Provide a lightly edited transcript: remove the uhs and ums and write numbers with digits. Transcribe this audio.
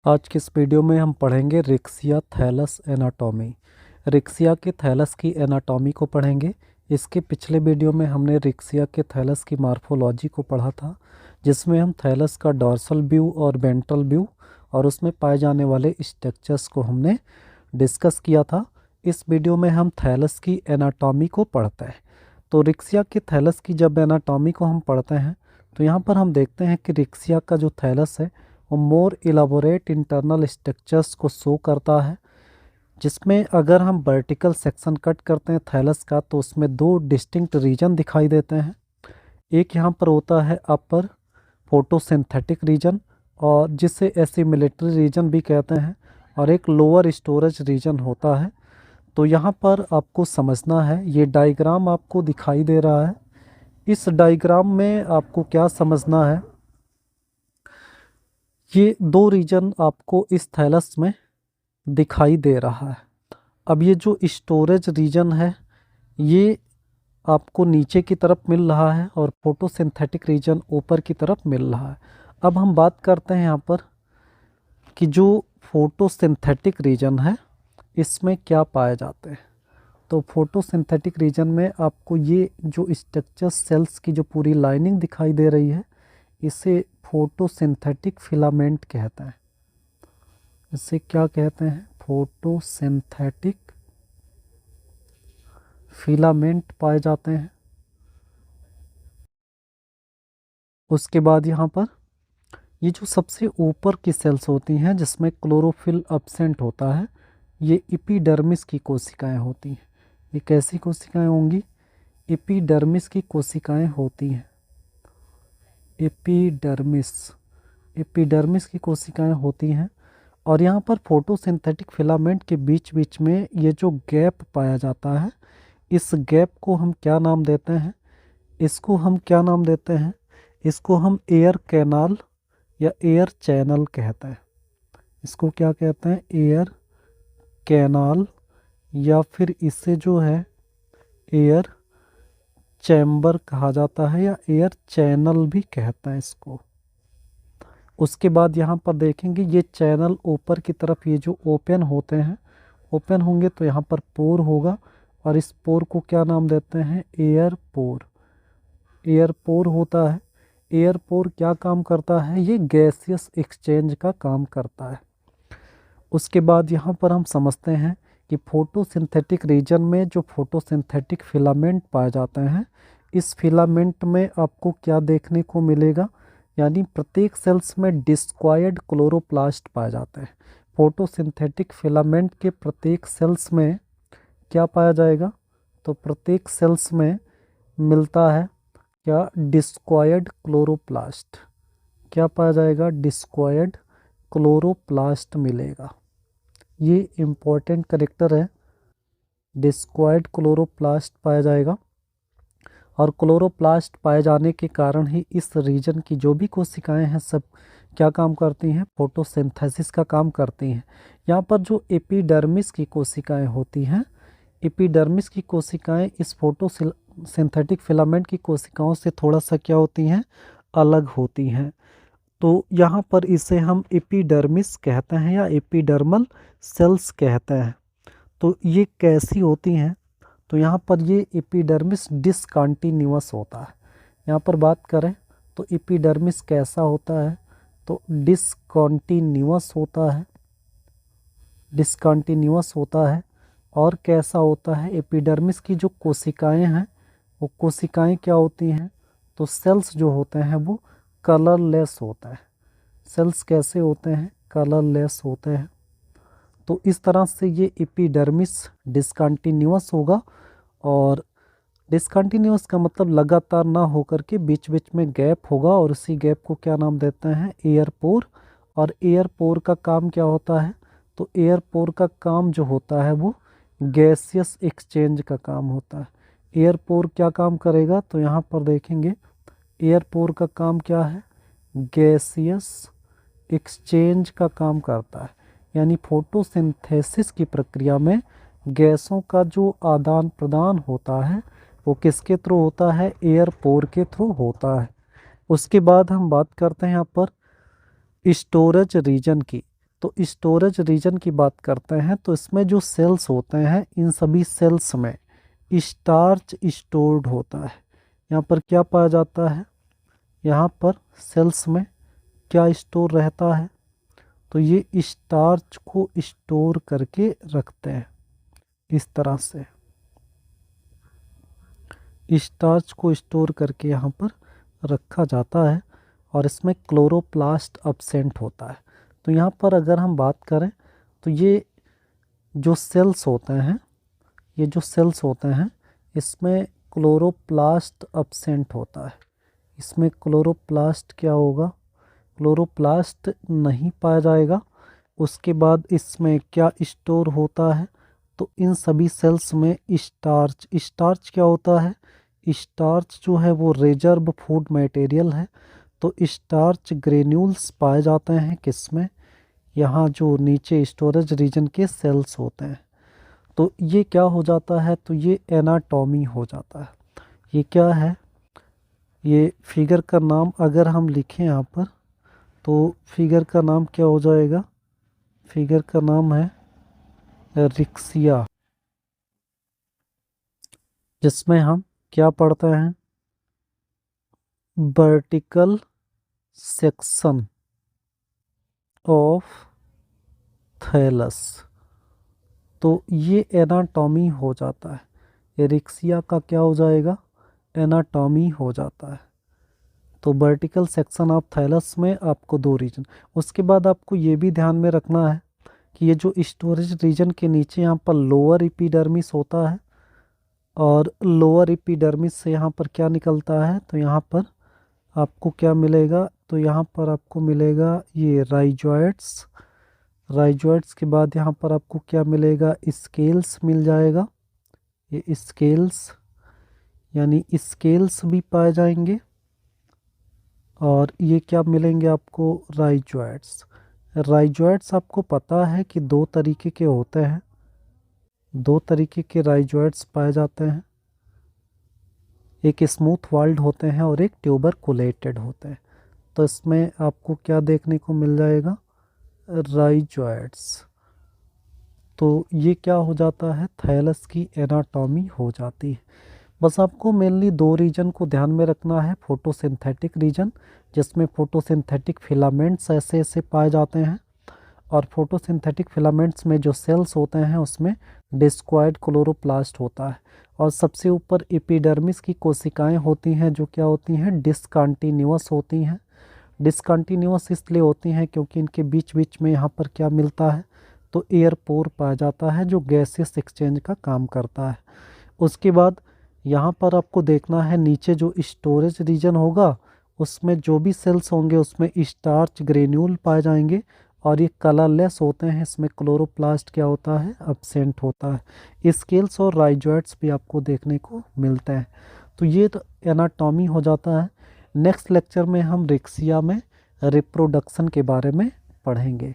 आज की इस वीडियो में हम पढ़ेंगे रिक्सिया थैलस एनाटॉमी। रिक्सिया के थैलस की एनाटॉमी को पढ़ेंगे। इसके पिछले वीडियो में हमने रिक्सिया के थैलस की मार्फोलॉजी को पढ़ा था, जिसमें हम थैलस का डॉर्सल व्यू और वेंट्रल व्यू और उसमें पाए जाने वाले स्ट्रक्चर्स को हमने डिस्कस किया था। इस वीडियो में हम थैलस की एनाटॉमी को पढ़ते हैं। तो रिक्सिया के थैलस की जब एनाटॉमी को हम पढ़ते हैं तो यहाँ पर हम देखते हैं कि रिक्सिया का जो थैलस है वो मोर इलाबोरेट इंटरनल स्ट्रक्चर्स को शो करता है, जिसमें अगर हम वर्टिकल सेक्शन कट करते हैं थैलस का तो उसमें दो डिस्टिंक्ट रीजन दिखाई देते हैं। एक यहाँ पर होता है अपर फोटोसिंथेटिक रीजन और जिसे एसिमिलेटरी रीजन भी कहते हैं, और एक लोअर स्टोरेज रीजन होता है। तो यहाँ पर आपको समझना है, ये डायग्राम आपको दिखाई दे रहा है। इस डायग्राम में आपको क्या समझना है, ये दो रीजन आपको इस थैलस में दिखाई दे रहा है। अब ये जो स्टोरेज रीजन है ये आपको नीचे की तरफ मिल रहा है और फोटोसिंथेटिक रीजन ऊपर की तरफ मिल रहा है। अब हम बात करते हैं यहाँ पर कि जो फोटोसिंथेटिक रीजन है इसमें क्या पाए जाते हैं। तो फोटोसिंथेटिक रीजन में आपको ये जो स्ट्रक्चर सेल्स की जो पूरी लाइनिंग दिखाई दे रही है इसे फोटोसिंथेटिक फिलामेंट कहते हैं। इसे क्या कहते हैं? फोटोसिंथेटिक फिलामेंट पाए जाते हैं। उसके बाद यहाँ पर ये जो सबसे ऊपर की सेल्स होती हैं जिसमें क्लोरोफिल एब्सेंट होता है, ये एपिडर्मिस की कोशिकाएं होती हैं। ये कैसी कोशिकाएं होंगी? एपिडर्मिस की कोशिकाएं होती हैं। एपिडर्मिस की कोशिकाएं होती हैं। और यहाँ पर फोटोसिंथेटिक फिलामेंट के बीच बीच में ये जो गैप पाया जाता है, इस गैप को हम क्या नाम देते हैं? इसको हम क्या नाम देते हैं? इसको हम एयर कैनाल या एयर चैनल कहते हैं। इसको क्या कहते हैं? एयर कैनाल, या फिर इसे जो है एयर चैम्बर कहा जाता है या एयर चैनल भी कहते हैं इसको। उसके बाद यहाँ पर देखेंगे ये चैनल ऊपर की तरफ ये जो ओपन होते हैं, ओपन होंगे तो यहाँ पर पोर होगा और इस पोर को क्या नाम देते हैं? एयर पोर। एयर पोर होता है। एयर पोर क्या काम करता है? ये गैसियस एक्सचेंज का काम करता है। उसके बाद यहाँ पर हम समझते हैं कि फोटोसिंथेटिक रीजन में जो फोटोसिंथेटिक फिलामेंट पाए जाते हैं, इस फिलामेंट में आपको क्या देखने को मिलेगा? यानी प्रत्येक सेल्स में डिस्क्वायर्ड क्लोरोप्लास्ट पाए जाते हैं। फोटोसिंथेटिक फिलामेंट के प्रत्येक सेल्स में क्या पाया जाएगा? तो प्रत्येक सेल्स में मिलता है क्या? डिस्क्वायर्ड क्लोरोप्लास्ट। क्या पाया जाएगा? डिस्क्वायर्ड क्लोरोप्लास्ट मिलेगा। ये इम्पोर्टेंट कैरेक्टर है, डिस्क्वायर्ड क्लोरोप्लास्ट पाया जाएगा। और क्लोरोप्लास्ट पाए जाने के कारण ही इस रीजन की जो भी कोशिकाएं हैं सब क्या काम करती हैं? फोटोसिंथेसिस का काम करती हैं। यहाँ पर जो एपिडर्मिस की कोशिकाएं होती हैं, एपिडर्मिस की कोशिकाएं इस फोटोसिंथेटिक फिलामेंट की कोशिकाओं से थोड़ा सा क्या होती हैं? अलग होती हैं। तो यहाँ पर इसे हम एपिडर्मिस कहते हैं या एपिडर्मल सेल्स कहते हैं। तो ये कैसी होती हैं? तो यहाँ पर ये एपिडर्मिस डिसकंटिन्यूअस होता है। यहाँ पर बात करें तो एपिडर्मिस कैसा होता है? तो डिसकंटिन्यूअस होता है। डिसकंटिन्यूअस होता है। और कैसा होता है? एपिडर्मिस की जो कोशिकाएं हैं वो कोशिकाएं क्या होती हैं? तो सेल्स जो होते हैं वो कलरलेस होता है। सेल्स कैसे होते हैं? कलरलेस होते हैं। तो इस तरह से ये एपिडर्मिस डिसकंटिन्यूअस होगा। और डिसकंटिन्यूअस का मतलब लगातार ना होकर के बीच बीच में गैप होगा, और उसी गैप को क्या नाम देते हैं? एयर पोर। और एयर पोर का काम क्या होता है? तो एयर पोर का काम जो होता है वो गैसियस एक्सचेंज का काम होता है। एयर पोर क्या काम करेगा? तो यहाँ पर देखेंगे एयर पोर का काम क्या है? गैसियस एक्सचेंज का काम करता है। यानी फोटोसिंथेसिस की प्रक्रिया में गैसों का जो आदान प्रदान होता है वो किसके थ्रू होता है? एयर पोर के थ्रू होता है। उसके बाद हम बात करते हैं यहाँ पर स्टोरेज रीजन की। तो स्टोरेज रीजन की बात करते हैं तो इसमें जो सेल्स होते हैं इन सभी सेल्स में स्टार्च स्टोर्ड होता है। यहाँ पर क्या पाया जाता है, यहाँ पर सेल्स में क्या स्टोर रहता है, तो ये स्टार्च को स्टोर करके रखते हैं। इस तरह से स्टार्च को स्टोर करके यहाँ पर रखा जाता है और इसमें क्लोरोप्लास्ट अब्सेंट होता है। तो यहाँ पर अगर हम बात करें तो ये जो सेल्स होते हैं, ये जो सेल्स होते हैं इसमें क्लोरोप्लास्ट अब्सेंट होता है। इसमें क्लोरोप्लास्ट क्या होगा, क्लोरोप्लास्ट नहीं पाया जाएगा। उसके बाद इसमें क्या स्टोर होता है, तो इन सभी सेल्स में स्टार्च, स्टार्च क्या होता है, स्टार्च जो है वो रिजर्व फूड मटेरियल है। तो स्टार्च ग्रेन्यूल्स पाए जाते हैं किसमें, यहाँ जो नीचे स्टोरेज रीजन के सेल्स होते हैं। तो ये क्या हो जाता है, तो ये एनाटॉमी हो जाता है। ये क्या है, ये फिगर का नाम अगर हम लिखें यहाँ पर तो फिगर का नाम क्या हो जाएगा, फिगर का नाम है रिक्सिया, जिसमें हम क्या पढ़ते हैं, वर्टिकल सेक्शन ऑफ थैलस। तो ये एनाटॉमी हो जाता है, एरिक्सिया का क्या हो जाएगा, एनाटॉमी हो जाता है। तो वर्टिकल सेक्शन ऑफ थैलस में आपको 2 रीजन। उसके बाद आपको ये भी ध्यान में रखना है कि ये जो स्टोरेज रीजन के नीचे यहाँ पर लोअर एपिडर्मिस होता है और लोअर एपिडर्मिस से यहाँ पर क्या निकलता है, तो यहाँ पर आपको क्या मिलेगा, तो यहाँ पर आपको मिलेगा ये राइजॉइड्स। राइजॉइड्स के बाद यहाँ पर आपको क्या मिलेगा, स्केल्स मिल जाएगा। ये स्केल्स यानी स्केल्स भी पाए जाएंगे और ये क्या मिलेंगे आपको, राइजॉइड्स। राइजॉइड्स आपको पता है कि 2 तरीके के होते हैं, 2 तरीके के राइजॉइड्स पाए जाते हैं, एक स्मूथ वॉल्ड होते हैं और एक ट्यूबरकुलेटेड होते हैं। तो इसमें आपको क्या देखने को मिल जाएगा, राइजॉइड्स। तो ये क्या हो जाता है, थैलस की एनाटॉमी हो जाती है। बस आपको मेनली 2 रीजन को ध्यान में रखना है, फोटोसिंथेटिक रीजन जिसमें फोटोसिंथेटिक फिलामेंट्स ऐसे ऐसे पाए जाते हैं और फोटोसिंथेटिक फिलामेंट्स में जो सेल्स होते हैं उसमें डिस्क्वाइड क्लोरोप्लास्ट होता है और सबसे ऊपर एपिडर्मिस की कोशिकाएं होती हैं जो क्या होती हैं, डिसकंटिन्यूअस होती हैं। डिसकंटिन्यूअस इसलिए होती हैं क्योंकि इनके बीच बीच में यहाँ पर क्या मिलता है, तो एयर पोर पाया जाता है जो गैसियस एक्सचेंज का काम करता है। उसके बाद यहाँ पर आपको देखना है नीचे जो स्टोरेज रीजन होगा उसमें जो भी सेल्स होंगे उसमें स्टार्च ग्रेन्यूल पाए जाएंगे और ये कलरलेस होते हैं, इसमें क्लोरोप्लास्ट क्या होता है, अब्सेंट होता है। स्केल्स और राइजॉइड्स भी आपको देखने को मिलते हैं। तो ये तो एनाटॉमी हो जाता है। नेक्स्ट लेक्चर में हम रिक्सिया में रिप्रोडक्शन के बारे में पढ़ेंगे।